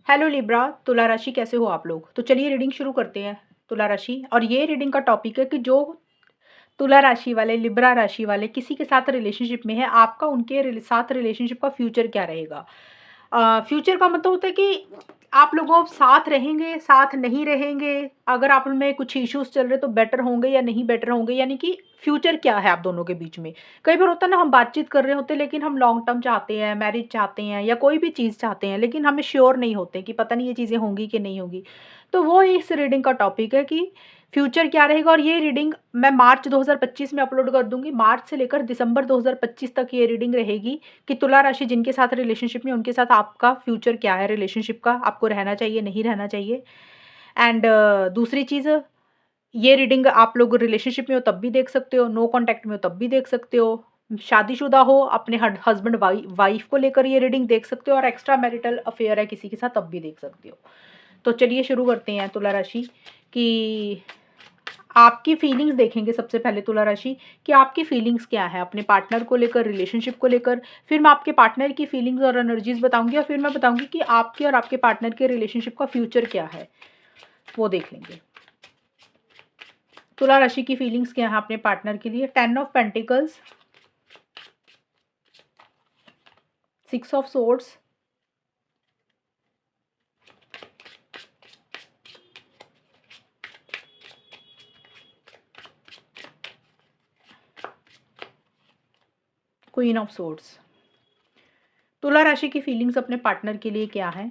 Hello Libra, तुला राशि कैसे हो आप लोग। तो चलिए रीडिंग शुरू करते हैं। तुला राशि, और ये रीडिंग का टॉपिक है कि जो तुला राशि वाले, लिब्रा राशि वाले किसी के साथ रिलेशनशिप में है, आपका उनके साथ रिलेशनशिप का फ्यूचर क्या रहेगा। फ्यूचर का मतलब होता है कि आप लोगों साथ रहेंगे, साथ नहीं रहेंगे, अगर आप में कुछ इश्यूज चल रहे तो बेटर होंगे या नहीं बेटर होंगे, यानी कि फ्यूचर क्या है आप दोनों के बीच में। कई बार होता है ना, हम बातचीत कर रहे होते हैं लेकिन हम लॉन्ग टर्म चाहते हैं, मैरिज चाहते हैं या कोई भी चीज़ चाहते हैं, लेकिन हमें श्योर नहीं होते कि पता नहीं ये चीज़ें होंगी कि नहीं होंगी। तो वो इस रीडिंग का टॉपिक है कि फ्यूचर क्या रहेगा। और ये रीडिंग मैं मार्च 2025 में अपलोड कर दूंगी। मार्च से लेकर दिसंबर 2025 तक ये रीडिंग रहेगी कि तुला राशि जिनके साथ रिलेशनशिप में, उनके साथ आपका फ्यूचर क्या है, रिलेशनशिप का आपको रहना चाहिए नहीं रहना चाहिए। एंड दूसरी चीज़, ये रीडिंग आप लोग रिलेशनशिप में हो तब भी देख सकते हो, नो कॉन्टैक्ट में हो तब भी देख सकते हो, शादीशुदा हो अपने हस्बैंड वाइफ को लेकर ये रीडिंग देख सकते हो, और एक्स्ट्रा मैरिटल अफेयर है किसी के साथ तब भी देख सकते हो। तो चलिए शुरू करते हैं तुला राशि कि आपकी फीलिंग्स देखेंगे सबसे पहले तुला राशि कि आपकी फीलिंग्स क्या है अपने पार्टनर को लेकर, रिलेशनशिप को लेकर। फिर मैं आपके पार्टनर की फीलिंग्स और एनर्जीज बताऊंगी, और फिर मैं बताऊंगी कि आपके और आपके पार्टनर के रिलेशनशिप का फ्यूचर क्या है, वो देख लेंगे। तुला राशि की फीलिंग्स क्या है अपने पार्टनर के लिए। 10 of pentacles, 6 of swords, queen of swords. तुला राशि की फीलिंग्स अपने पार्टनर के लिए क्या है।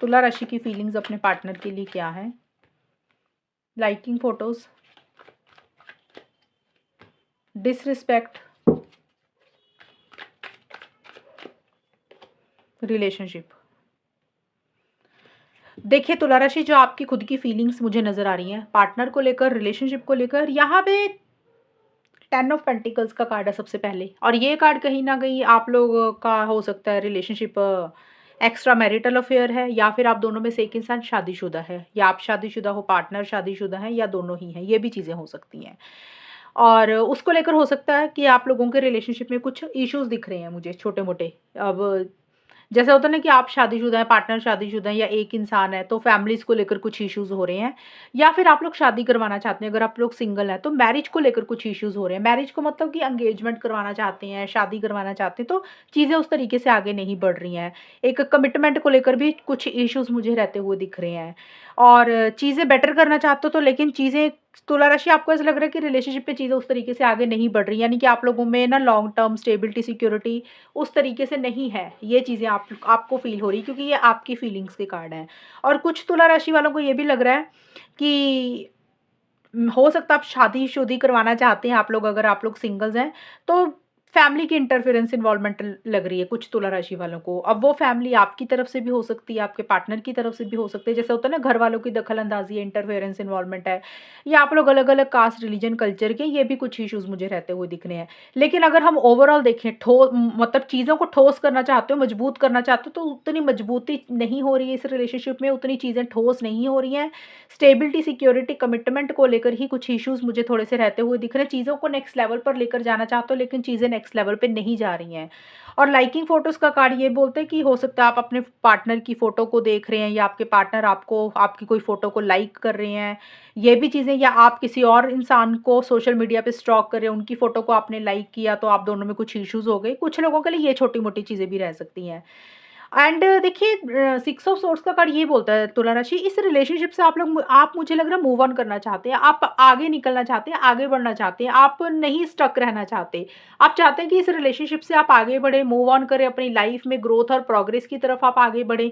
तुला राशि की फीलिंग्स अपने पार्टनर के लिए क्या है। Liking photos, disrespect, relationship. देखिए तुला राशि, जो आपकी खुद की फीलिंग्स मुझे नजर आ रही हैं पार्टनर को लेकर, रिलेशनशिप को लेकर, यहाँ पे 10 ऑफ पेंटिकल्स का कार्ड है सबसे पहले। और ये कार्ड कहीं ना कहीं आप लोग का हो सकता है रिलेशनशिप एक्स्ट्रा मैरिटल अफेयर है, या फिर आप दोनों में से एक इंसान शादीशुदा है, या आप शादीशुदा हो, पार्टनर शादीशुदा है, या दोनों ही हैं, ये भी चीज़ें हो सकती हैं। और उसको लेकर हो सकता है कि आप लोगों के रिलेशनशिप में कुछ इश्यूज दिख रहे हैं मुझे, छोटे मोटे। अब जैसे होता है ना कि आप शादीशुदा हैं, पार्टनर शादीशुदा है, या एक इंसान है, तो फैमिलीज को लेकर कुछ इश्यूज हो रहे हैं। या फिर आप लोग शादी करवाना चाहते हैं, अगर आप लोग सिंगल हैं तो मैरिज को लेकर कुछ इश्यूज हो रहे हैं। मैरिज को मतलब कि एंगेजमेंट करवाना चाहते हैं, शादी करवाना चाहते हैं, तो चीज़ें उस तरीके से आगे नहीं बढ़ रही हैं। एक कमिटमेंट को लेकर भी कुछ इश्यूज मुझे रहते हुए दिख रहे हैं। और चीज़ें बेटर करना चाहते हो तो, लेकिन चीज़ें तुला राशि आपको ऐसा लग रहा है कि रिलेशनशिप में चीज़ें उस तरीके से आगे नहीं बढ़ रही, यानी कि आप लोगों में ना लॉन्ग टर्म स्टेबिलिटी, सिक्योरिटी उस तरीके से नहीं है। ये चीज़ें आपको फील हो रही, क्योंकि ये आपकी फीलिंग्स के कार्ड हैं। और कुछ तुला राशि वालों को ये भी लग रहा है कि हो सकता है आप शादी-शुदी करवाना चाहते हैं आप लोग, अगर आप लोग सिंगल्स हैं, तो फैमिली की इंटरफेरेंस इन्वॉल्वमेंट लग रही है कुछ तुला राशि वालों को। अब वो फैमिली आपकी तरफ से भी हो सकती है, आपके पार्टनर की तरफ से भी हो सकती है। जैसे होता है ना, घर वालों की दखल-अंदाज़ी है, इंटरफेरेंस इन्वॉल्वमेंट है, या आप लोग अलग-अलग कास्ट, रिलीजन, कल्चर के, ये भी कुछ इश्यूज़ मुझे रहते हुए दिख रहे हैं। लेकिन अगर हम ओवरऑल देखें, मतलब चीज़ों को ठोस करना चाहते हो, मजबूत करना चाहते हो, तो उतनी मजबूती नहीं हो रही है इस रिलेशनशिप में, उतनी चीज़ें ठोस नहीं हो रही हैं। स्टेबिलिटी, सिक्योरिटी, कमिटमेंट को लेकर ही कुछ इश्यूज मुझे थोड़े से रहते हुए दिख रहे हैं। चीज़ों को नेक्स्ट लेवल पर लेकर जाना चाहते हो, लेकिन चीज़ें नेक्स्ट लेवल पे नहीं जा रही हैं। और लाइकिंग फोटोज़ का कार्ड ये बोलते हैं कि हो सकता है आप अपने पार्टनर की फ़ोटो को देख रहे हैं, या आपके पार्टनर आपको, आपकी कोई फ़ोटो को लाइक कर रहे हैं। ये भी चीज़ें, या आप किसी और इंसान को सोशल मीडिया पे स्टॉक कर रहे हैं, उनकी फ़ोटो को आपने लाइक किया तो आप दोनों में कुछ इश्यूज़ हो गए। कुछ लोगों के लिए ये छोटी-मोटी चीज़ें भी रह सकती हैं। एंड देखिए, 6 ऑफ सोर्ड्स का कार्ड ये बोलता है तुला राशि, इस रिलेशनशिप से आप मुझे लग रहा है मूव ऑन करना चाहते हैं, आप आगे निकलना चाहते हैं, आगे बढ़ना चाहते हैं, आप नहीं स्टक रहना चाहते। आप चाहते हैं कि इस रिलेशनशिप से आप आगे बढ़े, मूव ऑन करें, अपनी लाइफ में ग्रोथ और प्रोग्रेस की तरफ आप आगे बढ़ें,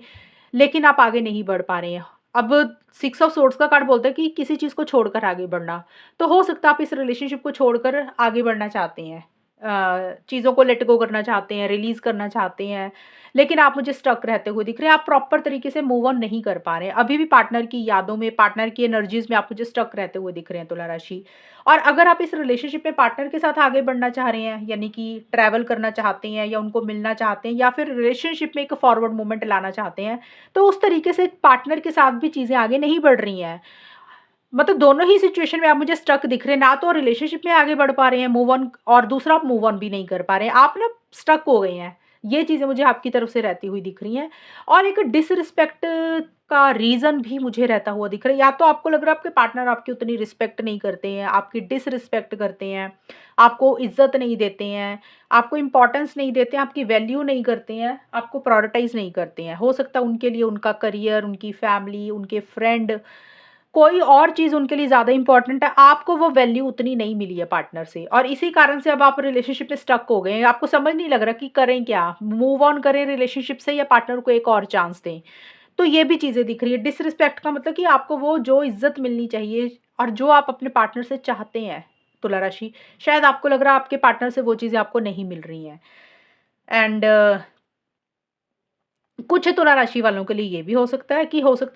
लेकिन आप आगे नहीं बढ़ पा रहे हैं। अब 6 ऑफ सोर्ड्स का कार्ड बोलता है कि किसी चीज़ को छोड़कर आगे बढ़ना। तो हो सकता है आप इस रिलेशनशिप को छोड़कर आगे बढ़ना चाहते हैं, चीज़ों को लेट गो करना चाहते हैं, रिलीज़ करना चाहते हैं, लेकिन आप मुझे स्टक रहते हुए दिख रहे हैं। आप प्रॉपर तरीके से मूव ऑन नहीं कर पा रहे हैं। अभी भी पार्टनर की यादों में, पार्टनर की एनर्जीज़ में आप मुझे स्टक रहते हुए दिख रहे हैं तुला राशि। और अगर आप इस रिलेशनशिप में पार्टनर के साथ आगे बढ़ना चाह रहे हैं, यानी कि ट्रैवल करना चाहते हैं, या उनको मिलना चाहते हैं, या फिर रिलेशनशिप में एक फॉरवर्ड मूवमेंट लाना चाहते हैं, तो उस तरीके से पार्टनर के साथ भी चीज़ें आगे नहीं बढ़ रही हैं। मतलब दोनों ही सिचुएशन में आप मुझे स्टक दिख रहे हैं, ना तो रिलेशनशिप में आगे बढ़ पा रहे हैं, मूव ऑन, और दूसरा आप मूव ऑन भी नहीं कर पा रहे हैं। आप ना स्टक हो गए हैं। ये चीज़ें मुझे आपकी तरफ से रहती हुई दिख रही हैं। और एक डिसरिस्पेक्ट का रीज़न भी मुझे रहता हुआ दिख रहा है। या तो आपको लग रहा है आपके पार्टनर आपकी उतनी रिस्पेक्ट नहीं करते हैं, आपकी डिसरिस्पेक्ट करते हैं, आपको इज़्ज़त नहीं देते हैं, आपको इम्पोर्टेंस नहीं देते हैं, आपकी वैल्यू नहीं करते हैं, आपको प्रायोरिटाइज़ नहीं करते हैं। हो सकता है उनके लिए उनका करियर, उनकी फैमिली, उनके फ्रेंड, कोई और चीज़ उनके लिए ज़्यादा इम्पोर्टेंट है, आपको वो वैल्यू उतनी नहीं मिली है पार्टनर से और इसी कारण से अब आप रिलेशनशिप में स्टक हो गए हैं। आपको समझ नहीं लग रहा कि करें क्या? मूव ऑन करें रिलेशनशिप से या पार्टनर को एक और चांस दें? तो ये भी चीज़ें दिख रही है। डिसरिस्पेक्ट का मतलब कि आपको वो जो इज़्ज़त मिलनी चाहिए और जो आप अपने पार्टनर से चाहते हैं, तुला राशि, शायद आपको लग रहा है आपके पार्टनर से वो चीज़ें आपको नहीं मिल रही हैं। एंड कुछ तुला राशि वालों के लिए ये भी हो सकता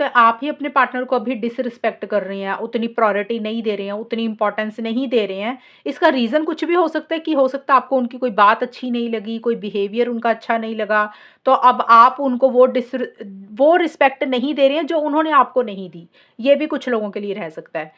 है आप ही अपने पार्टनर को अभी डिसरिस्पेक्ट कर रहे हैं, उतनी प्रायोरिटी नहीं दे रहे हैं, उतनी इम्पोर्टेंस नहीं दे रहे हैं। इसका रीज़न कुछ भी हो सकता है कि हो सकता है आपको उनकी कोई बात अच्छी नहीं लगी, कोई बिहेवियर उनका अच्छा नहीं लगा, तो अब आप उनको वो रिस्पेक्ट नहीं दे रहे हैं जो उन्होंने आपको नहीं दी। ये भी कुछ लोगों के लिए रह सकता है।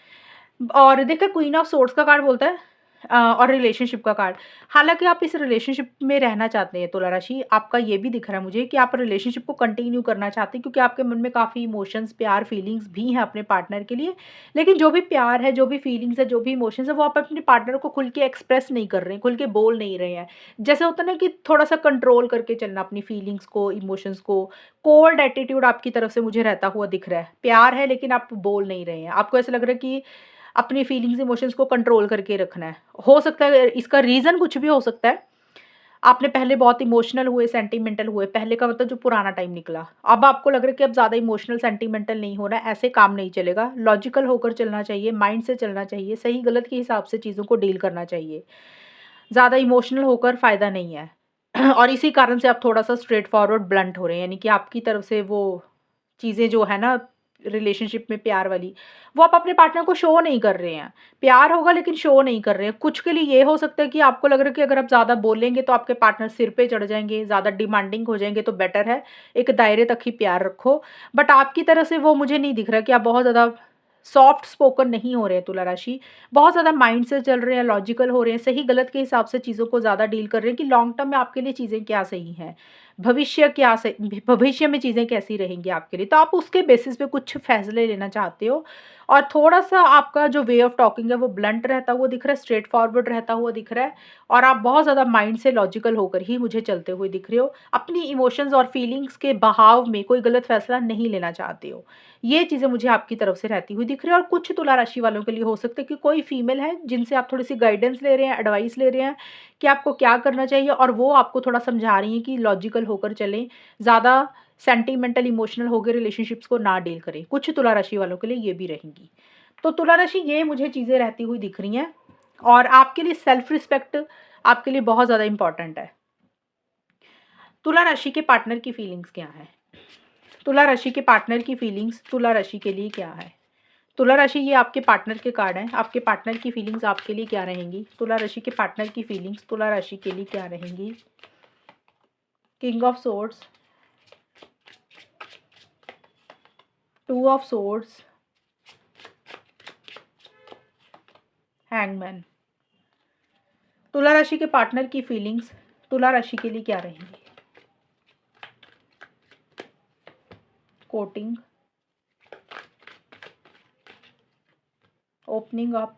और देखिए क्वीन ऑफ सोर्ड्स का कार्ड बोलता है और रिलेशनशिप का कार्ड। हालाँकि आप इस रिलेशनशिप में रहना चाहते हैं तुला राशि, आपका ये भी दिख रहा है मुझे कि आप रिलेशनशिप को कंटिन्यू करना चाहते हैं क्योंकि आपके मन में काफ़ी इमोशंस, प्यार, फीलिंग्स भी हैं अपने पार्टनर के लिए। लेकिन जो भी प्यार है, जो भी फीलिंग्स है, जो भी इमोशंस है, वो आप अपने पार्टनर को खुल के एक्सप्रेस नहीं कर रहे हैं, खुल के बोल नहीं रहे हैं। जैसे होता है ना कि थोड़ा-सा कंट्रोल करके चलना अपनी फीलिंग्स को, इमोशंस को। कोल्ड एटीट्यूड आपकी तरफ से मुझे रहता हुआ दिख रहा है। प्यार है लेकिन आप बोल नहीं रहे हैं। आपको ऐसा लग रहा है कि अपनी फीलिंग्स इमोशंस को कंट्रोल करके रखना है। हो सकता है इसका रीज़न कुछ भी हो सकता है। आपने पहले बहुत इमोशनल हुए, सेंटिमेंटल हुए, पहले का मतलब जो पुराना टाइम निकला। अब आपको लग रहा है कि अब ज़्यादा इमोशनल, सेंटिमेंटल नहीं होना है, ऐसे काम नहीं चलेगा। लॉजिकल होकर चलना चाहिए, माइंड से चलना चाहिए, सही-गलत के हिसाब से चीज़ों को डील करना चाहिए। ज़्यादा इमोशनल होकर फ़ायदा नहीं है। और इसी कारण से आप थोड़ा-सा स्ट्रेट फॉरवर्ड ब्लंट हो रहे हैं, यानी कि आपकी तरफ से वो चीज़ें जो है ना रिलेशनशिप में प्यार वाली, वो आप अपने पार्टनर को शो नहीं कर रहे हैं। प्यार होगा लेकिन शो नहीं कर रहे हैं। कुछ के लिए ये हो सकता है कि आपको लग रहा है कि अगर आप ज़्यादा बोलेंगे तो आपके पार्टनर सिर पे चढ़ जाएँगे, ज़्यादा डिमांडिंग हो जाएँगे तो बेटर है, एक दायरे तक ही प्यार रखो। बट आपकी तरफ से वो मुझे नहीं दिख रहा कि आप बहुत ज़्यादा सॉफ्ट स्पोकन नहीं हो रहे हैं तुला राशि। बहुत ज़्यादा माइंड से चल रहे हैं, लॉजिकल हो रहे हैं, सही-गलत के हिसाब से चीज़ों को ज़्यादा डील कर रहे हैं कि लॉन्ग टर्म में आपके लिए चीज़ें क्या सही हैं। भविष्य में चीज़ें कैसी रहेंगी आपके लिए। तो आप उसके बेसिस पे कुछ फैसले लेना चाहते हो और थोड़ा-सा आपका जो वे ऑफ टॉकिंग है वो ब्लंट रहता हुआ दिख रहा है, स्ट्रेट फॉरवर्ड रहता हुआ दिख रहा है और आप बहुत ज़्यादा माइंड से लॉजिकल होकर ही मुझे चलते हुए दिख रहे हो। अपनी इमोशंस और फीलिंग्स के बहाव में कोई गलत फैसला नहीं लेना चाहते हो। ये चीज़ें मुझे आपकी तरफ से रहती हुई दिख रही है और कुछ तुला राशि वालों के लिए हो सकता है कि कोई फीमेल है जिनसे आप थोड़ी-सी गाइडेंस ले रहे हैं, एडवाइस ले रहे हैं कि आपको क्या करना चाहिए और वो आपको थोड़ा समझा रही हैं कि लॉजिकल होकर चलें, ज़्यादा सेंटिमेंटल, इमोशनल होके रिलेशनशिप्स को ना डील करें। कुछ तुला राशि वालों के लिए ये भी रहेंगी। तो तुला राशि ये मुझे चीज़ें रहती हुई दिख रही हैं और आपके लिए सेल्फ रिस्पेक्ट आपके लिए बहुत ज़्यादा इम्पोर्टेंट है। तुला राशि के पार्टनर की फीलिंग्स क्या हैं? तुला राशि के पार्टनर की फीलिंग्स तुला राशि के लिए क्या है? तुला राशि ये आपके पार्टनर के कार्ड हैं। आपके पार्टनर की फीलिंग्स आपके लिए क्या रहेंगी? तुला राशि के पार्टनर की फीलिंग्स तुला राशि के लिए क्या रहेंगी? King of swords, two of swords, hangman. तुला राशि के पार्टनर की फीलिंग्स तुला राशि के लिए क्या रहेंगी? Coating, opening up,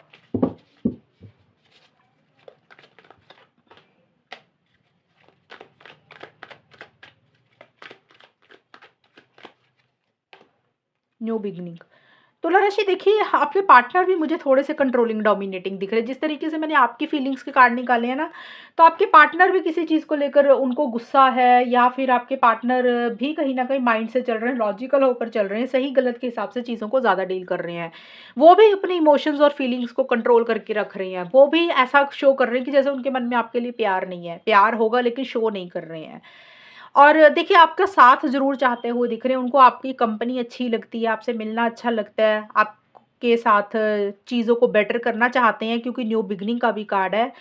new beginning. तुला राशि देखिए आपके पार्टनर भी मुझे थोड़े से कंट्रोलिंग डोमिनेटिंग दिख रहे हैं। जिस तरीके से मैंने आपकी फीलिंग्स के कार्ड निकाले हैं ना, तो आपके पार्टनर भी किसी चीज़ को लेकर उनको गुस्सा है या फिर आपके पार्टनर भी कहीं न कहीं माइंड से चल रहे हैं, लॉजिकल होकर चल रहे हैं, सही-गलत के हिसाब से चीज़ों को ज़्यादा डील कर रहे हैं। वो भी अपने इमोशंस और फीलिंग्स को कंट्रोल करके रख रहे हैं। वो भी ऐसा शो कर रहे हैं कि जैसे उनके मन में आपके लिए प्यार नहीं है। प्यार होगा लेकिन शो नहीं कर रहे हैं। और देखिए आपका साथ ज़रूर चाहते हुए दिख रहे हैं, उनको आपकी कंपनी अच्छी लगती है, आपसे मिलना अच्छा लगता है, आपके साथ चीज़ों को बेटर करना चाहते हैं क्योंकि न्यू बिगिनिंग का भी कार्ड है।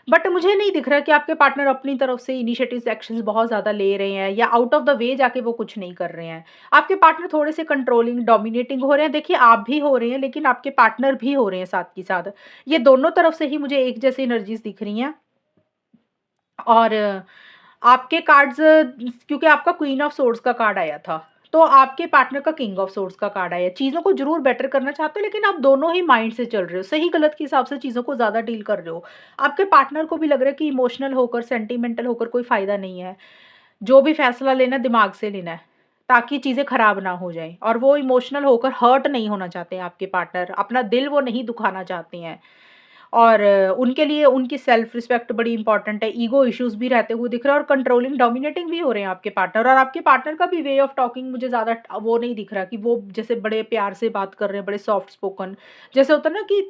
बट मुझे नहीं दिख रहा कि आपके पार्टनर अपनी तरफ से इनिशिएटिव्स, एक्शंस बहुत ज़्यादा ले रहे हैं या आउट ऑफ द वे जाके वो कुछ नहीं कर रहे हैं। आपके पार्टनर थोड़े से कंट्रोलिंग, डोमिनेटिंग हो रहे हैं। देखिए आप भी हो रहे हैं लेकिन आपके पार्टनर भी हो रहे हैं साथ के साथ। ये दोनों तरफ से ही मुझे एक जैसी एनर्जीज़ दिख रही हैं और आपके कार्ड्स क्योंकि आपका क्वीन ऑफ सोर्ड्स का कार्ड आया था, तो आपके पार्टनर का किंग ऑफ सोर्ड्स का कार्ड आया। चीज़ों को ज़रूर बेटर करना चाहते हो, लेकिन आप दोनों ही माइंड से चल रहे हो, सही-गलत के हिसाब से चीज़ों को ज़्यादा डील कर रहे हो। आपके पार्टनर को भी लग रहा है कि इमोशनल होकर, सेंटिमेंटल होकर कोई फ़ायदा नहीं है। जो भी फैसला लेना है दिमाग से लेना है, ताकि चीज़ें खराब ना हो जाएँ, और वो इमोशनल होकर हर्ट नहीं होना चाहते हैं आपके पार्टनर, अपना दिल वो नहीं दुखाना चाहते हैं। और उनके लिए उनकी सेल्फ रिस्पेक्ट बड़ी इंपॉर्टेंट है, ईगो इश्यूज़ भी रहते हुए दिख रहे हैं, और कंट्रोलिंग, डोमिनेटिंग भी हो रहे हैं आपके पार्टनर, और आपके पार्टनर का भी वे ऑफ टॉकिंग मुझे ज़्यादा वो नहीं दिख रहा कि वो जैसे बड़े प्यार से बात कर रहे हैं, बड़े सॉफ्ट स्पोकन, जैसे होता है ना कि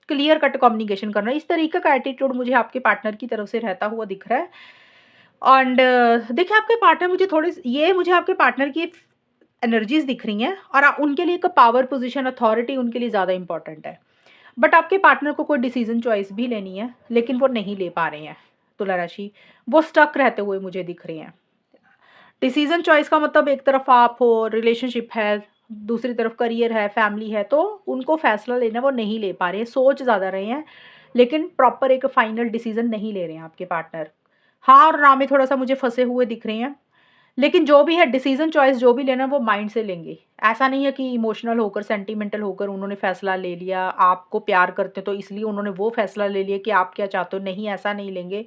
क्लियर कट कम्युनिकेशन करना, इस तरीके का एटीट्यूड मुझे आपके पार्टनर की तरफ से रहता हुआ दिख रहा है। एंड देखिए, आपके पार्टनर मुझे थोड़े ये मुझे आपके पार्टनर की एनर्जीज़ दिख रही हैं, और उनके लिए एक पावर पोज़ीशन, अथॉरिटी उनके लिए ज़्यादा इम्पोर्टेंट है। बट आपके पार्टनर को कोई डिसीज़न चॉइस भी लेनी है, लेकिन वो नहीं ले पा रहे हैं, तुला राशि। वो स्टक रहते हुए मुझे दिख रहे हैं। डिसीज़न चॉइस का मतलब एक तरफ आप हो, रिलेशनशिप है, दूसरी तरफ करियर है, फैमिली है, तो उनको फैसला लेना वो नहीं ले पा रहे हैं, सोच ज़्यादा रहे हैं, लेकिन प्रॉपर एक फाइनल डिसीज़न नहीं ले रहे हैं आपके पार्टनर। हाँ और ना में थोड़ा-सा मुझे फँसे हुए दिख रहे हैं। लेकिन जो भी है डिसीज़न चॉइस जो भी लेना है वो माइंड से लेंगे। ऐसा नहीं है कि इमोशनल होकर, सेंटिमेंटल होकर उन्होंने फ़ैसला ले लिया, आपको प्यार करते हो तो इसलिए उन्होंने वो फ़ैसला ले लिया कि आप क्या चाहते हो, नहीं ऐसा नहीं लेंगे।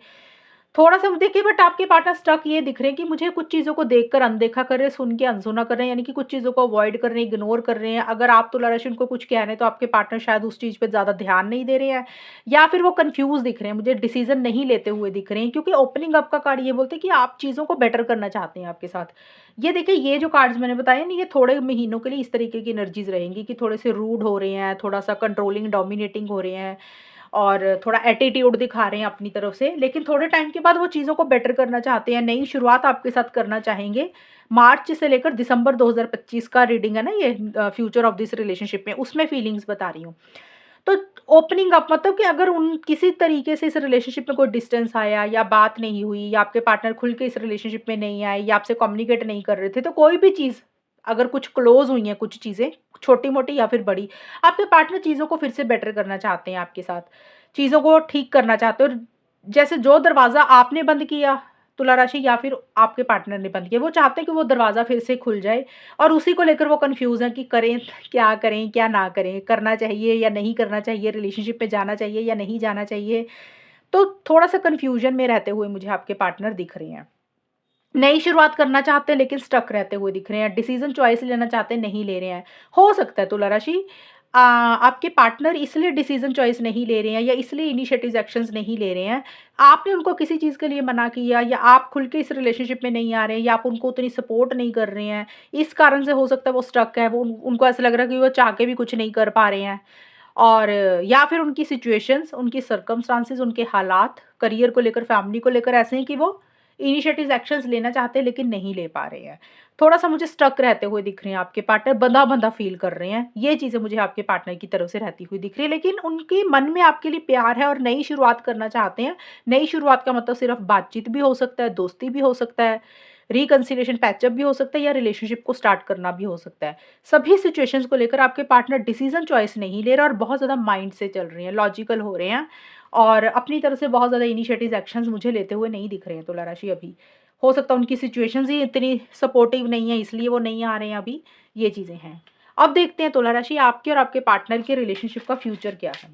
थोड़ा-सा देखिए, बट आपके पार्टनर स्टक ये दिख रहे हैं कि मुझे कुछ चीज़ों को देखकर अनदेखा कर रहे हैं, सुन के अनसुना कर रहे हैं, यानी कि कुछ चीज़ों को अवॉइड कर रहे हैं, इग्नोर कर रहे हैं। अगर आप तुला राशि उनको कुछ कह रहे हैं तो आपके पार्टनर शायद उस चीज़ पे ज़्यादा ध्यान नहीं दे रहे हैं, या फिर वो कन्फ्यूज़ दिख रहे हैं, मुझे डिसीज़न नहीं लेते हुए दिख रहे हैं, क्योंकि ओपनिंग अप का कार्ड ये बोलते हैं कि आप चीज़ों को बेटर करना चाहते हैं आपके साथ। ये देखिए, ये जो कार्ड्स मैंने बताए ना, ये थोड़े महीनों के लिए इस तरीके की एनर्जीज़ रहेंगी कि थोड़े से रूड हो रहे हैं, थोड़ा-सा कंट्रोलिंग, डोमिनेटिंग हो रहे हैं, और थोड़ा एटीट्यूड दिखा रहे हैं अपनी तरफ से, लेकिन थोड़े टाइम के बाद वो चीज़ों को बेटर करना चाहते हैं, नई शुरुआत आपके साथ करना चाहेंगे। मार्च से लेकर दिसंबर 2025 का रीडिंग है ना ये, फ्यूचर ऑफ दिस रिलेशनशिप में, उसमें फीलिंग्स बता रही हूँ। तो ओपनिंग अप मतलब कि अगर उन किसी तरीके से इस रिलेशनशिप में कोई डिस्टेंस आया, या बात नहीं हुई, या आपके पार्टनर खुल के इस रिलेशनशिप में नहीं आए, या आपसे कम्युनिकेट नहीं कर रहे थे, तो कोई भी चीज़ अगर कुछ क्लोज़ हुई हैं, कुछ चीज़ें, छोटी-मोटी या फिर बड़ी, आपके पार्टनर चीज़ों को फिर से बेटर करना चाहते हैं आपके साथ। चीज़ों को ठीक करना चाहते हो, और जैसे जो दरवाज़ा आपने बंद किया, तुला राशि, या फिर आपके पार्टनर ने बंद किया, वो चाहते हैं कि वो दरवाज़ा फिर से खुल जाए, और उसी को लेकर वो कन्फ्यूज़ हैं कि करें, क्या ना करें? करना चाहिए या नहीं करना चाहिए? रिलेशनशिप में जाना चाहिए या नहीं जाना चाहिए? तो थोड़ा-सा कन्फ्यूज़न में रहते हुए मुझे आपके पार्टनर दिख रहे हैं। नई शुरुआत करना चाहते हैं, लेकिन स्टक रहते हुए दिख रहे हैं, डिसीज़न चॉइस लेना चाहते हैं, नहीं ले रहे हैं। हो सकता है तुला राशि, आपके पार्टनर इसलिए डिसीज़न चॉइस नहीं ले रहे हैं, या इसलिए इनिशिएटिव एक्शंस नहीं ले रहे हैं, आपने उनको किसी चीज़ के लिए मना किया, या आप खुल के इस रिलेशनशिप में नहीं आ रहे हैं, या आप उनको उतनी सपोर्ट नहीं कर रहे हैं। इस कारण से हो सकता है वो स्टक है, वो उनको ऐसा लग रहा है कि वो चाह के भी कुछ नहीं कर पा रहे हैं। और या फिर उनकी सिचुएशंस, उनकी सर्कमस्टांसेस, उनके हालात, करियर को लेकर, फैमिली को लेकर ऐसे हैं कि वो इनिशिएटिव एक्शंस लेना चाहते हैं, लेकिन नहीं ले पा रहे हैं। थोड़ा-सा मुझे स्टक रहते हुए दिख रहे हैं आपके पार्टनर, बँधा-बँधा फ़ील कर रहे हैं। ये चीज़ें मुझे आपके पार्टनर की तरफ से रहती हुई दिख रही है, लेकिन उनके मन में आपके लिए प्यार है, और नई शुरुआत करना चाहते हैं। नई शुरुआत का मतलब सिर्फ़ बातचीत भी हो सकता है, दोस्ती भी हो सकता है, रिकन्सिलिएशन, पैचअप भी हो सकता है, या रिलेशनशिप को स्टार्ट करना भी हो सकता है। सभी सिचुएशंस को लेकर आपके पार्टनर डिसीज़न चॉइस नहीं ले रहे, और बहुत ज़्यादा माइंड से चल रहे हैं, लॉजिकल हो रहे हैं, और अपनी तरफ से बहुत ज़्यादा इनिशिएटिव एक्शंस मुझे लेते हुए नहीं दिख रहे हैं तुला राशि अभी। हो सकता है उनकी सिचुएशंस ही इतनी सपोर्टिव नहीं है, इसलिए वो नहीं आ रहे हैं अभी, ये चीज़ें हैं। अब देखते हैं तुला राशि, आपके और आपके पार्टनर के रिलेशनशिप का फ्यूचर क्या है?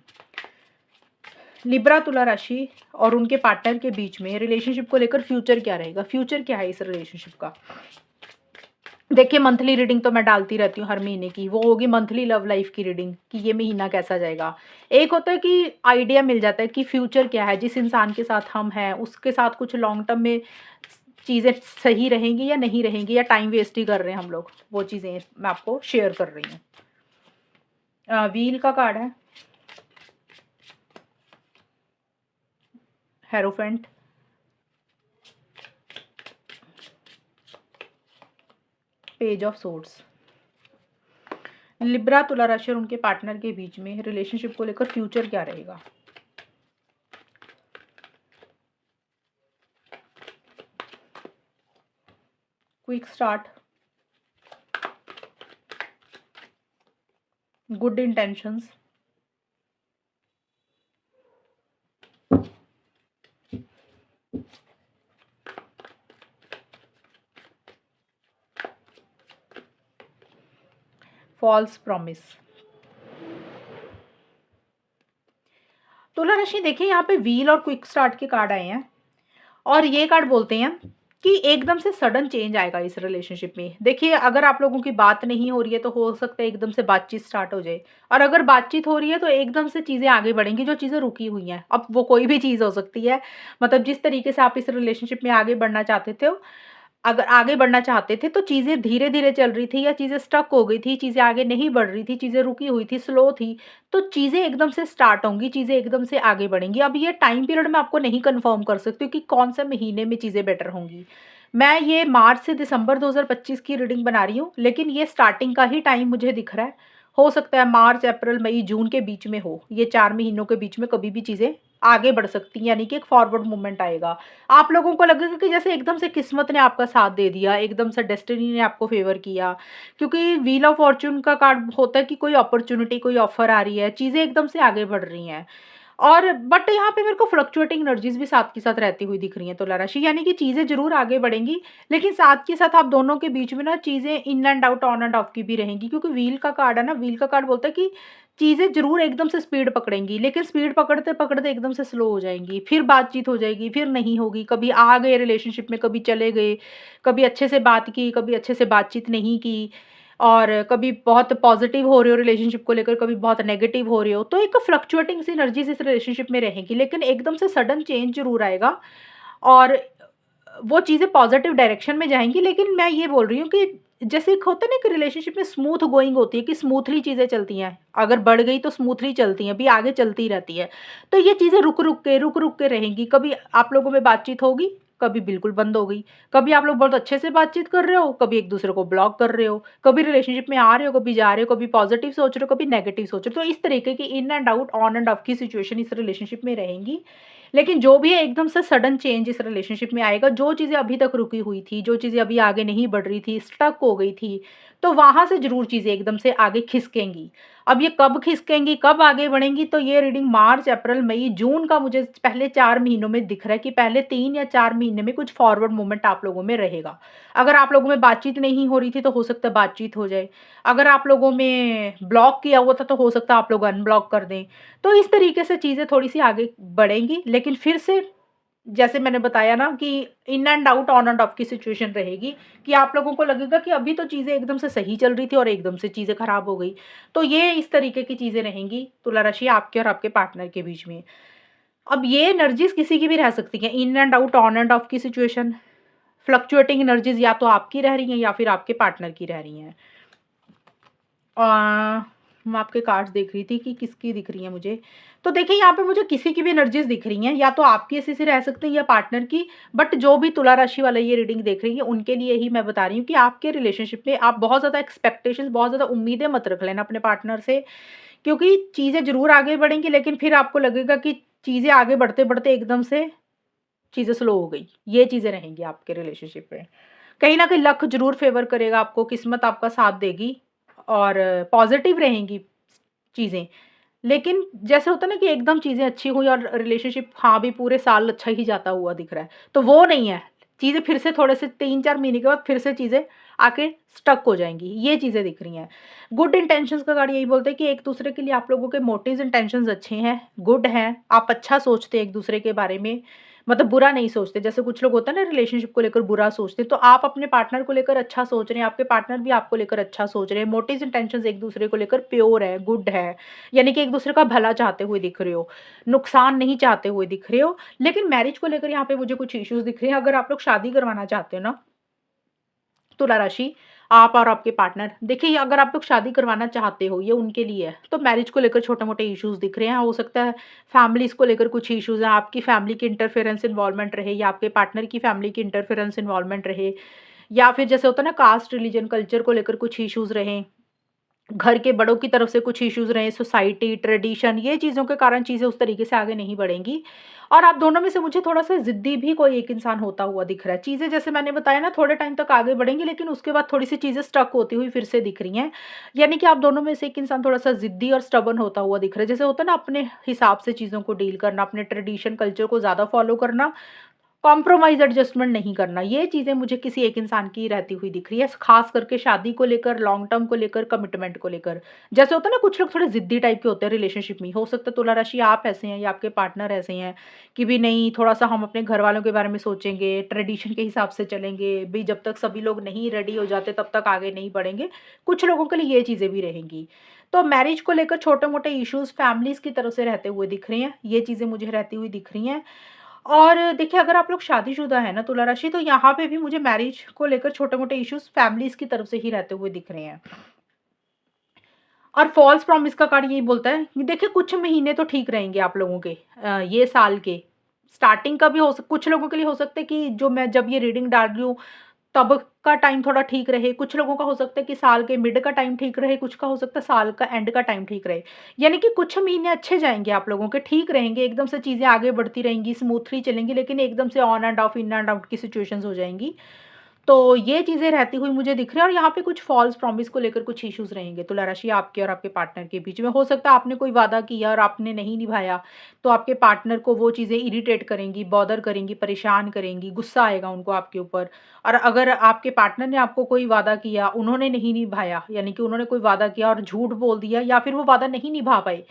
लिब्रा तुला राशि और उनके पार्टनर के बीच में रिलेशनशिप को लेकर फ्यूचर क्या रहेगा? फ्यूचर क्या है इस रिलेशनशिप का? देखिए, मंथली रीडिंग तो मैं डालती रहती हूँ हर महीने की, वो होगी मंथली लव लाइफ की रीडिंग कि ये महीना कैसा जाएगा। एक होता है कि आइडिया मिल जाता है कि फ्यूचर क्या है, जिस इंसान के साथ हम हैं, उसके साथ कुछ लॉन्ग टर्म में चीज़ें सही रहेंगी या नहीं रहेंगी, या टाइम वेस्ट ही कर रहे हैं हम लोग, वो चीज़ें मैं आपको शेयर कर रही हूँ। व्हील का कार्ड है, hierophant, page of swords. Libra तुला राशि और उनके पार्टनर के बीच में रिलेशनशिप को लेकर फ्यूचर क्या रहेगा? Quick start, good intentions, false promise. तुला राशि देखिए यहाँ पे व्हील और क्विक स्टार्ट के कार्ड आए हैं और ये कार्ड बोलते हैं कि एकदम से सडन चेंज आएगा इस रिलेशनशिप में। देखिए अगर आप लोगों की बात नहीं हो रही है तो हो सकता है एकदम से बातचीत स्टार्ट हो जाए, और अगर बातचीत हो रही है तो एकदम से चीज़ें आगे बढ़ेंगी जो चीज़ें रुकी हुई हैं। अब वो कोई भी चीज़ हो सकती है, मतलब जिस तरीके से आप इस रिलेशनशिप में आगे बढ़ना चाहते थे, अगर आगे बढ़ना चाहते थे तो चीज़ें धीरे-धीरे चल रही थी या चीज़ें स्टक हो गई थी, चीज़ें आगे नहीं बढ़ रही थी, चीज़ें रुकी हुई थी, स्लो थी, तो चीज़ें एकदम से स्टार्ट होंगी, चीज़ें एकदम से आगे बढ़ेंगी। अब ये टाइम पीरियड मैं आपको नहीं कन्फर्म कर सकती हूँ कि कौन-से महीने में चीज़ें बेटर होंगी। मैं ये मार्च से दिसंबर 2025 की रीडिंग बना रही हूँ, लेकिन ये स्टार्टिंग का ही टाइम मुझे दिख रहा है। हो सकता है मार्च, अप्रैल, मई, जून के बीच में हो, ये 4 महीनों के बीच में कभी भी चीज़ें आगे बढ़ सकती हैं, यानी कि एक फॉरवर्ड मूवमेंट आएगा। आप लोगों को लगेगा कि जैसे एकदम से किस्मत ने आपका साथ दे दिया, एकदम से डेस्टिनी ने आपको फ़ेवर किया। क्योंकि व्हील ऑफ फॉर्च्यून का कार्ड होता है कि कोई अपॉर्च्युनिटी, कोई ऑफ़र आ रही है, चीज़ें एकदम से आगे बढ़ रही हैं। और बट यहाँ पे मेरे को फ्लक्चुएटिंग एनर्जीज़ भी साथ के साथ रहती हुई दिख रही हैं तुला राशि, यानी कि चीज़ें ज़रूर आगे बढ़ेंगी, लेकिन साथ के साथ आप दोनों के बीच में ना चीज़ें in and out, on end of की भी रहेंगी। क्योंकि व्हील का कार्ड है ना, व्हील का कार्ड बोलता है कि चीज़ें ज़रूर एकदम से स्पीड पकड़ेंगी, लेकिन स्पीड पकड़ते-पकड़ते एकदम से स्लो हो जाएँगी, फिर बातचीत हो जाएगी, फिर नहीं होगी, कभी आ गए रिलेशनशिप में, कभी चले गए, कभी अच्छे से बात की, कभी अच्छे से बातचीत नहीं की, और कभी बहुत पॉजिटिव हो रहे हो रिलेशनशिप को लेकर, कभी बहुत नेगेटिव हो रहे हो। तो एक फ्लक्चुएटिंग सी एनर्जीज़ इस रिलेशनशिप में रहेंगी, लेकिन एकदम से सडन चेंज ज़रूर आएगा और वो चीज़ें पॉजिटिव डायरेक्शन में जाएँगी। लेकिन मैं ये बोल रही हूँ कि जैसे एक होता है ना कि रिलेशनशिप में स्मूथ गोइंग होती है, कि स्मूथली चीज़ें चलती हैं, अगर बढ़ गई तो स्मूथली चलती हैं, अभी आगे चलती रहती है। तो ये चीज़ें रुक-रुक के रहेंगी। कभी आप लोगों में बातचीत होगी, कभी बिल्कुल बंद हो गई। कभी आप लोग बहुत अच्छे से बातचीत कर रहे हो, कभी एक-दूसरे को ब्लॉक कर रहे हो, कभी रिलेशनशिप में आ रहे हो, कभी जा रहे हो, कभी पॉजिटिव सोच रहे हो, कभी नेगेटिव सोच रहे हो। तो इस तरीके की in and out, on end of की सिचुएशन इस रिलेशनशिप में रहेंगी। लेकिन जो भी है एकदम से सडन चेंज इस रिलेशनशिप में आएगा। जो चीज़ें अभी तक रुकी हुई थी, जो चीज़ें अभी आगे नहीं बढ़ रही थी, स्टक हो गई थी, तो वहाँ से ज़रूर चीज़ें एकदम से आगे खिसकेंगी। अब ये कब खिसकेंगी, कब आगे बढ़ेंगी, तो ये रीडिंग मार्च, अप्रैल, मई, जून का मुझे पहले 4 महीनों में दिख रहा है कि पहले 3 या 4 महीने में कुछ फॉरवर्ड मूवमेंट आप लोगों में रहेगा। अगर आप लोगों में बातचीत नहीं हो रही थी, तो हो सकता है बातचीत हो जाए। अगर आप लोगों में ब्लॉक किया हुआ था, तो हो सकता है आप लोग अनब्लॉक कर दें। तो इस तरीके से चीज़ें थोड़ी-सी आगे बढ़ेंगी, लेकिन फिर से जैसे मैंने बताया ना कि in and out, on end of की सिचुएशन रहेगी, कि आप लोगों को लगेगा कि अभी तो चीज़ें एकदम से सही चल रही थी और एकदम से चीज़ें खराब हो गई। तो ये इस तरीके की चीज़ें रहेंगी तुला राशि आपके और आपके पार्टनर के बीच में। अब ये एनर्जीज़ किसी की भी रह सकती हैं, in and out, on end of की सिचुएशन, फ्लक्चुएटिंग एनर्जीज़ या तो आपकी रह रही हैं या फिर आपके पार्टनर की रह रही हैं। मैं आपके कार्ड्स देख रही थी कि किसकी दिख रही हैं मुझे। तो देखिए यहाँ पे मुझे किसी की भी एनर्जीज़ दिख रही हैं, या तो आपकी ऐसे से रह सकती हैं या पार्टनर की। बट जो भी तुला राशि वाला ये रीडिंग देख रही है, उनके लिए ही मैं बता रही हूँ कि आपके रिलेशनशिप में आप बहुत ज़्यादा एक्सपेक्टेशंस, बहुत ज़्यादा उम्मीदें मत रख लेना अपने पार्टनर से। क्योंकि चीज़ें ज़रूर आगे बढ़ेंगी, लेकिन फिर आपको लगेगा कि चीज़ें आगे बढ़ते-बढ़ते एकदम से चीज़ें स्लो हो गई। ये चीज़ें रहेंगी आपके रिलेशनशिप में। कहीं न कहीं लक ज़रूर फ़ेवर करेगा आपको, किस्मत आपका साथ देगी और पॉज़िटिव रहेंगी चीज़ें। लेकिन जैसे होता है ना कि एकदम चीज़ें अच्छी हुई और रिलेशनशिप हाँ, भी पूरे साल अच्छा ही जाता हुआ दिख रहा है, तो वो नहीं है। चीज़ें फिर से थोड़े से 3-4 महीने के बाद फिर से चीज़ें आके स्टक हो जाएँगी, ये चीज़ें दिख रही हैं। गुड इंटेंशंस का कार्ड यही बोलते हैं कि एक-दूसरे के लिए आप लोगों के मोटिव्स इंटेंशंस अच्छे हैं, गुड हैं, आप अच्छा सोचते हैं एक-दूसरे के बारे में, मतलब बुरा नहीं सोचते। जैसे कुछ लोग होता है ना रिलेशनशिप को लेकर बुरा सोचते हैं, तो आप अपने पार्टनर को लेकर अच्छा सोच रहे हैं, आपके पार्टनर भी आपको लेकर अच्छा सोच रहे हैं, मोटिव्स इंटेंशंस एक-दूसरे को लेकर प्योर है, गुड है। यानी कि एक-दूसरे का भला चाहते हुए दिख रहे हो, नुकसान नहीं चाहते हुए दिख रहे हो। लेकिन मैरिज को लेकर यहाँ पे मुझे कुछ इश्यूज़ दिख रहे हैं। अगर आप लोग शादी करवाना चाहते हो ना, तुला राशि, आप और आपके पार्टनर, देखिए ये अगर आप लोग शादी करवाना चाहते हो, ये उनके लिए है, तो मैरिज को लेकर छोटे-मोटे इश्यूज़ दिख रहे हैं। हो सकता है फैमिलीज़ को लेकर कुछ इश्यूज़ हैं, आपकी फैमिली की इंटरफेरेंस इन्वॉल्वमेंट रहे या आपके पार्टनर की फैमिली की इंटरफेरेंस इन्वॉल्वमेंट रहे, या फिर जैसे होता है ना कास्ट, रिलीजन, कल्चर को लेकर कुछ इश्यूज़ रहें। घर के बड़ों की तरफ से कुछ इश्यूज़ रहे, सोसाइटी, ट्रेडिशन, ये चीज़ों के कारण चीज़ें उस तरीके से आगे नहीं बढ़ेंगी। और आप दोनों में से मुझे थोड़ा-सा ज़िद्दी भी कोई एक इंसान होता हुआ दिख रहा है। चीज़ें जैसे मैंने बताया ना थोड़े टाइम तक आगे बढ़ेंगी, लेकिन उसके बाद थोड़ी-सी चीज़ें स्टक होती हुई फिर से दिख रही हैं। यानी कि आप दोनों में से एक इंसान थोड़ा-सा ज़िद्दी और स्टबर्न होता हुआ दिख रहा है। जैसे होता है ना अपने हिसाब से चीज़ों को डील करना, अपने ट्रेडिशन, कल्चर को ज़्यादा फ़ॉलो करना, कॉम्प्रोमाइज़ एडजस्टमेंट नहीं करना, ये चीज़ें मुझे किसी एक इंसान की रहती हुई दिख रही है, ख़ास करके शादी को लेकर, लॉन्ग टर्म को लेकर, कमिटमेंट को लेकर। जैसे होता है ना, कुछ लोग थोड़े ज़िद्दी टाइप के होते हैं रिलेशनशिप में, हो सकता है तुला राशि आप ऐसे हैं या आपके पार्टनर ऐसे हैं कि भी नहीं, थोड़ा-सा हम अपने घरवालों के बारे में सोचेंगे, ट्रेडिशन के हिसाब से चलेंगे, भई जब तक सभी लोग नहीं रेडी हो जाते तब तक आगे नहीं बढ़ेंगे। कुछ लोगों के लिए ये चीज़ें भी रहेंगी। तो मैरिज को लेकर छोटे-मोटे इश्यूज़ फैमिलीज़ की तरफ से रहते हुए दिख रहे हैं, ये चीज़ें मुझे रहती हुई दिख रही हैं। और देखिए, अगर आप लोग शादीशुदा हैं ना तुला राशि, तो यहाँ पे भी मुझे मैरिज को लेकर छोटे-मोटे इश्यूज़ फैमिलीज़ की तरफ से ही रहते हुए दिख रहे हैं। और फ़ॉल्स प्रॉमिस का कार्ड यही बोलता है कि देखिए, कुछ महीने तो ठीक रहेंगे आप लोगों के, ये साल के। स्टार्टिंग का भी कुछ लोगों के लिए हो सकता है कि जो मैं जब ये रीडिंग डाल रही हूँ तब का टाइम थोड़ा ठीक रहे, कुछ लोगों का हो सकता है कि साल के मिड का टाइम ठीक रहे, कुछ का हो सकता है साल का एंड का टाइम ठीक रहे। यानी कि कुछ महीने अच्छे जाएँगे आप लोगों के, ठीक रहेंगे, एकदम से चीज़ें आगे बढ़ती रहेंगी, स्मूथली चलेंगी, लेकिन एकदम से on end of, in and out की सिचुएशंस हो जाएँगी। तो ये चीज़ें रहती हुई मुझे दिख रही है, और यहाँ पे कुछ फ़ॉल्स प्रॉमिस को लेकर कुछ इश्यूज़ रहेंगे तुला राशि, आपके और आपके पार्टनर के बीच में। हो सकता है आपने कोई वादा किया और आपने नहीं निभाया, तो आपके पार्टनर को वो चीज़ें इरिटेट करेंगी, बॉदर करेंगी, परेशान करेंगी, गुस्सा आएगा उनको आपके ऊपर। और अगर आपके पार्टनर ने आपको कोई वादा किया, उन्होंने नहीं निभाया, यानी कि उन्होंने कोई वादा किया और झूठ बोल दिया या फिर वो वादा नहीं निभा पाए,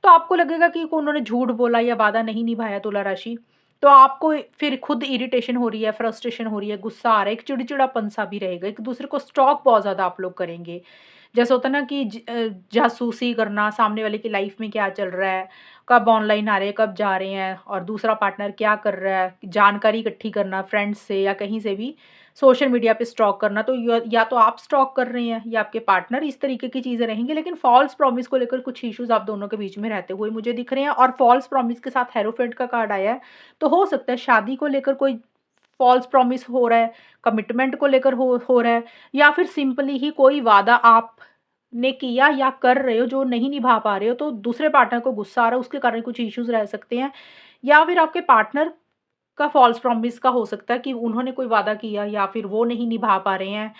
तो आपको लगेगा कि उन्होंने झूठ बोला या वादा नहीं निभाया तुला राशि। तो आपको फिर खुद इरिटेशन हो रही है, फ्रस्ट्रेशन हो रही है, गुस्सा आ रहा है, एक चिड़चिड़ापन-सा भी रहेगा, एक-दूसरे को स्टॉक बहुत ज़्यादा आप लोग करेंगे। जैसे होता है ना कि जासूसी करना, सामने वाले की लाइफ़ में क्या चल रहा है, कब ऑनलाइन आ रहे हैं, कब जा रहे हैं और दूसरा पार्टनर क्या कर रहा है, जानकारी इकट्ठी करना फ्रेंड्स से या कहीं से भी, सोशल मीडिया पे स्टॉक करना। तो या तो आप स्टॉक कर रहे हैं या आपके पार्टनर, इस तरीके की चीज़ें रहेंगी। लेकिन फ़ॉल्स प्रॉमिस को लेकर कुछ इश्यूज़ आप दोनों के बीच में रहते हुए मुझे दिख रहे हैं, और फ़ॉल्स प्रॉमिस के साथ हेरोफेंट का कार्ड आया है। तो हो सकता है शादी को लेकर कोई फ़ॉल्स प्रॉमिस हो रहा है, कमिटमेंट को लेकर हो रहा है, या फिर सिंपली ही कोई वादा आपने किया या कर रहे हो जो नहीं निभा पा रहे हो, तो दूसरे पार्टनर को गुस्सा आ रहा है, उसके कारण कुछ इश्यूज़ रह सकते हैं। या फिर आपके पार्टनर का फ़ॉल्स प्रॉमिस का हो सकता है कि उन्होंने कोई वादा किया या फिर वो नहीं निभा पा रहे हैं,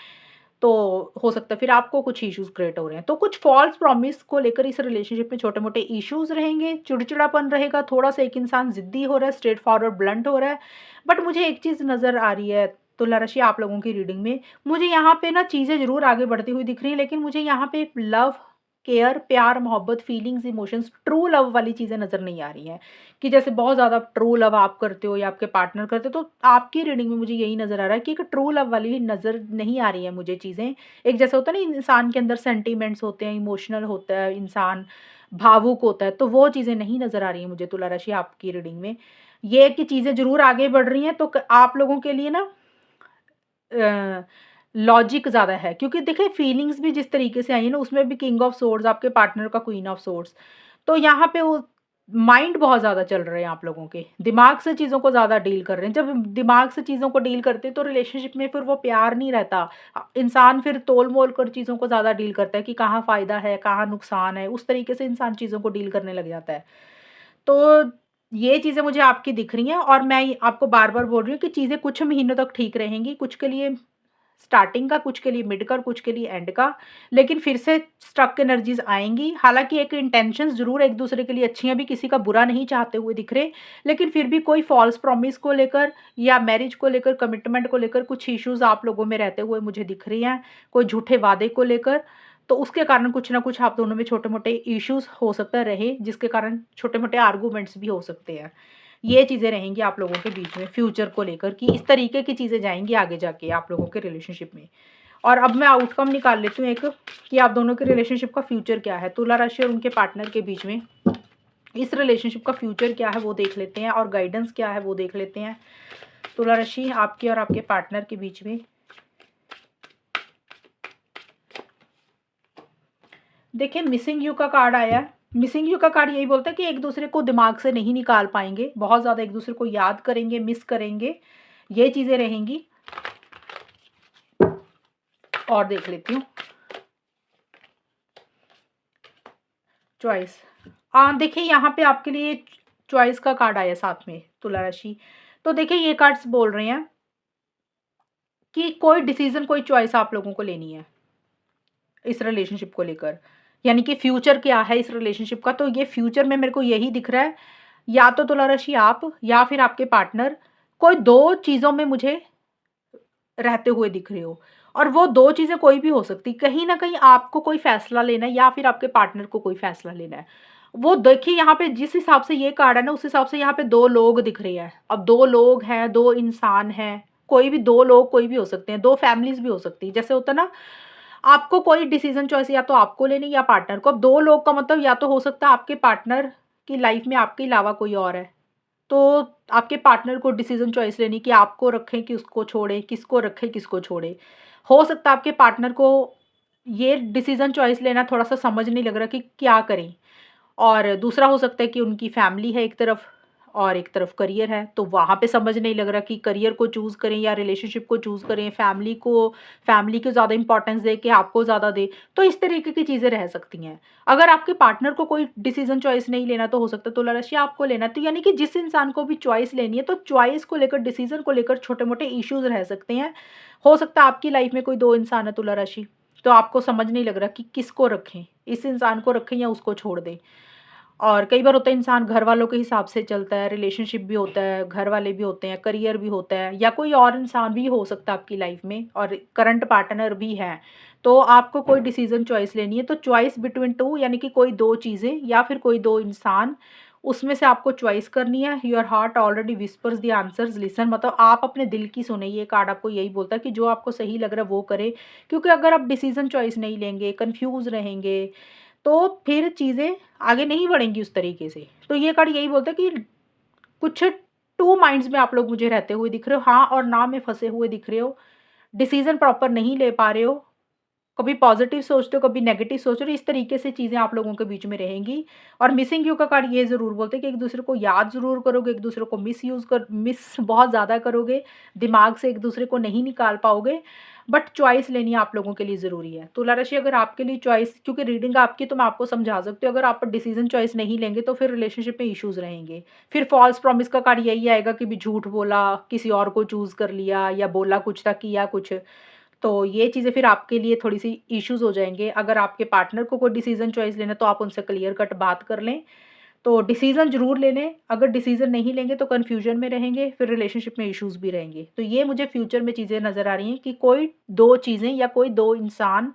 तो हो सकता है फिर आपको कुछ इश्यूज़ क्रिएट हो रहे हैं। तो कुछ फ़ॉल्स प्रॉमिस को लेकर इस रिलेशनशिप में छोटे-मोटे इश्यूज़ रहेंगे, चिड़चिड़ापन रहेगा, थोड़ा-सा एक इंसान ज़िद्दी हो रहा है, स्ट्रेट फॉरवर्ड ब्लंट हो रहा है। बट मुझे एक चीज़ नज़र आ रही है तुला राशि, आप लोगों की रीडिंग में, मुझे यहाँ पे ना चीज़ें ज़रूर आगे बढ़ती हुई दिख रही हैं, लेकिन मुझे यहाँ पे लव, केयर, प्यार, मोहब्बत, फीलिंग्स, इमोशंस, ट्रू लव वाली चीज़ें नज़र नहीं आ रही हैं। कि जैसे बहुत ज़्यादा ट्रू लव आप करते हो या आपके पार्टनर करते हो, तो आपकी रीडिंग में मुझे यही नज़र आ रहा है कि एक ट्रू लव वाली नज़र नहीं आ रही है मुझे चीज़ें। एक जैसे होता है ना, इंसान के अंदर सेंटिमेंट्स होते हैं, इमोशनल होता है इंसान, भावुक होता है, तो वो चीज़ें नहीं नज़र आ रही हैं मुझे तुला राशि आपकी रीडिंग में। ये है कि चीज़ें ज़रूर आगे बढ़ रही हैं, तो आप लोगों के लिए ना अ, लॉजिक ज़्यादा है, क्योंकि देखिए फीलिंग्स भी जिस तरीके से आई है ना, उसमें भी किंग ऑफ सोर्ड्स, आपके पार्टनर का क्वीन ऑफ सोर्ड्स। तो यहाँ पे वो माइंड बहुत ज़्यादा चल रहे हैं आप लोगों के, दिमाग से चीज़ों को ज़्यादा डील कर रहे हैं। जब दिमाग से चीज़ों को डील करते हैं तो रिलेशनशिप में फिर वो प्यार नहीं रहता। इंसान फिर तोल-मोल कर चीज़ों को ज़्यादा डील करता है कि कहाँ फ़ायदा है, कहाँ नुकसान है, उस तरीके से इंसान चीज़ों को डील करने लग जाता है। तो ये चीज़ें मुझे आपकी दिख रही हैं, और मैं ये आपको बार-बार बोल रही हूँ कि चीज़ें कुछ महीनों तक ठीक रहेंगी, कुछ के लिए स्टार्टिंग का, कुछ के लिए मिड का और कुछ के लिए एंड का। लेकिन फिर से स्टक एनर्जीज़ आएँगी। हालाँकि एक इंटेंशंस ज़रूर एक-दूसरे के लिए अच्छी हैं, अभी किसी का बुरा नहीं चाहते हुए दिख रहे, लेकिन फिर भी कोई फ़ॉल्स प्रॉमिस को लेकर या मैरिज को लेकर, कमिटमेंट को लेकर कुछ इश्यूज़ आप लोगों में रहते हुए मुझे दिख रही हैं, कोई झूठे वादे को लेकर। तो उसके कारण कुछ ना कुछ आप दोनों में छोटे-मोटे इश्यूज़ हो सकता है रहे, जिसके कारण छोटे-मोटे आर्गुमेंट्स भी हो सकते हैं। ये चीज़ें रहेंगी आप लोगों के बीच में फ्यूचर को लेकर, कि इस तरीके की चीज़ें जाएँगी आगे जाके आप लोगों के रिलेशनशिप में। और अब मैं आउटकम निकाल लेती हूँ एक, कि आप दोनों के रिलेशनशिप का फ्यूचर क्या है? तुला राशि और उनके पार्टनर के बीच में इस रिलेशनशिप का फ्यूचर क्या है वो देख लेते हैं, और गाइडेंस क्या है वो देख लेते हैं। तुला राशि आपके और आपके पार्टनर के बीच में देखिए, मिसिंग यू का कार्ड आया है। मिसिंग यू का कार्ड यही बोलता है कि एक-दूसरे को दिमाग से नहीं निकाल पाएँगे, बहुत ज़्यादा एक-दूसरे को याद करेंगे, मिस करेंगे, ये चीज़ें रहेंगी। और देख लेती हूँ चॉइस। देखिए, यहाँ पे आपके लिए चॉइस का कार्ड आया साथ में तुला राशि। तो देखिए, ये कार्ड्स बोल रहे हैं कि कोई डिसीज़न, कोई चॉइस आप लोगों को लेनी है इस रिलेशनशिप को लेकर। यानी कि फ्यूचर क्या है इस रिलेशनशिप का, तो ये फ्यूचर में मेरे को यही दिख रहा है, या तो तुला राशि आप या फिर आपके पार्टनर कोई 2 चीज़ों में मुझे रहते हुए दिख रहे हो और वो 2 चीज़ें कोई भी हो सकती। कहीं न कहीं आपको कोई फ़ैसला लेना है या फिर आपके पार्टनर को कोई फ़ैसला लेना है। वो देखिए यहाँ पे जिस हिसाब से ये कार्ड है ना, उस हिसाब से यहाँ पे 2 लोग दिख रहे हैं। अब 2 लोग हैं, 2 इंसान हैं, कोई भी 2 लोग कोई भी हो सकते हैं, 2 फैमिलीज़ भी हो सकती हैं। जैसे होता है ना, आपको कोई डिसीज़न चॉइस या तो आपको लेनी है या पार्टनर को। अब 2 लोग का मतलब या तो हो सकता है आपके पार्टनर की लाइफ़ में आपके अलावा कोई और है। तो आपके पार्टनर को डिसीज़न चॉइस लेनी कि आपको रखें कि उसको छोड़ें, किसको रखें, किसको छोड़ें। हो सकता है आपके पार्टनर को ये डिसीज़न चॉइस लेना थोड़ा-सा समझ नहीं लग रहा कि क्या करें। और दूसरा हो सकता है कि उनकी फैमिली है एक तरफ और एक तरफ करियर है, तो वहाँ पे समझ नहीं लग रहा कि करियर को चूज़ करें या रिलेशनशिप को चूज़ करें, फैमिली को ज़्यादा इम्पोर्टेंस दें कि आपको ज़्यादा दें, तो इस तरीके की चीज़ें रह सकती हैं। अगर आपके पार्टनर को कोई डिसीज़न चॉइस नहीं लेना तो हो सकता है तुला राशि आपको लेना है, तो यानी कि जिस इंसान को भी चॉइस लेनी है, तो चॉइस को लेकर, डिसीज़न को लेकर छोटे-मोटे इश्यूज़ रह सकते हैं। हो सकता है आपकी लाइफ़ में कोई 2 इंसान है तुला राशि, तो आपको समझ नहीं लग रहा कि किसको रखें, इस इंसान को रखें या उसको छोड़ दें। और कई बार होता है इंसान घर वालों के हिसाब से चलता है, रिलेशनशिप भी होता है, घर वाले भी होते हैं, करियर भी होता है या कोई और इंसान भी हो सकता है आपकी लाइफ में और करंट पार्टनर भी है। तो आपको कोई डिसीज़न चॉइस लेनी है, तो चॉइस बिटवीन 2 यानी कि कोई 2 चीज़ें या फिर कोई 2 इंसान, उसमें से आपको चॉइस करनी है। Your heart already whispers the answers, listen, मतलब आप अपने दिल की सुने। ये कार्ड आपको यही बोलता है कि जो आपको सही लग रहा है वो करें, क्योंकि अगर आप डिसीज़न चॉइस नहीं लेंगे, कन्फ्यूज़ रहेंगे, तो फिर चीज़ें आगे नहीं बढ़ेंगी उस तरीके से। तो ये कार्ड यही बोलता है कि कुछ 2 माइंड्स में आप लोग मुझे रहते हुए दिख रहे हो, हाँ और ना में फँसे हुए दिख रहे हो, डिसीज़न प्रॉपर नहीं ले पा रहे हो, कभी पॉज़िटिव सोचते हो, कभी नेगेटिव सोच रहे हो, इस तरीके से चीज़ें आप लोगों के बीच में रहेंगी। और मिसिंग यू का कार्ड ये ज़रूर बोलते हैं कि एक-दूसरे को याद ज़रूर करोगे, एक-दूसरे को मिस बहुत ज़्यादा करोगे, दिमाग से एक-दूसरे को नहीं निकाल पाओगे, बट चॉइस लेनी आप लोगों के लिए ज़रूरी है। तुला राशि, अगर आपके लिए चॉइस, क्योंकि रीडिंग आपकी तो मैं आपको समझा सकती हूँ, अगर आप डिसीज़न चॉइस नहीं लेंगे तो फिर रिलेशनशिप में इश्यूज़ रहेंगे। फिर फ़ॉल्स प्रॉमिस का कार्ड यही आएगा कि भी झूठ बोला, किसी और को चूज़ कर लिया या बोला कुछ था, किया कुछ। तो ये चीज़ें फिर आपके लिए थोड़ी-सी इश्यूज़ हो जाएँगे। अगर आपके पार्टनर को कोई डिसीज़न चॉइस लेना है तो आप उनसे क्लियर कट बात कर लें। तो डिसीज़न ज़रूर ले लें, अगर डिसीज़न नहीं लेंगे तो कन्फ्यूज़न में रहेंगे, फिर रिलेशनशिप में इश्यूज़ भी रहेंगे। तो ये मुझे फ्यूचर में चीज़ें नज़र आ रही हैं कि कोई 2 चीज़ें या कोई 2 इंसान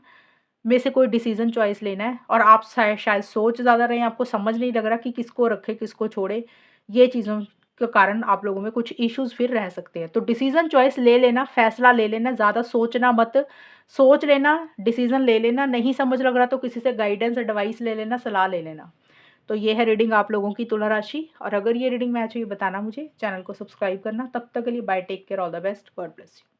में से कोई डिसीज़न चॉइस लेना है और आप शायद सोच ज़्यादा रहे हैं, आपको समझ नहीं लग रहा कि किसको रखें, किसको छोड़ें। ये चीज़ों के कारण आप लोगों में कुछ इश्यूज़ फिर रह सकते हैं। तो डिसीज़न चॉइस ले लेना, फैसला ले लेना, ज़्यादा सोचना मत। सोच लेना, डिसीज़न ले लेना, नहीं समझ लग रहा तो किसी से गाइडेंस, एडवाइस ले लेना, सलाह ले लेना। तो ये है रीडिंग आप लोगों की तुला राशि, और अगर ये रीडिंग मैच हुई बताना मुझे, चैनल को सब्सक्राइब करना। तब तक के लिए bye, take care, all the best, God bless you.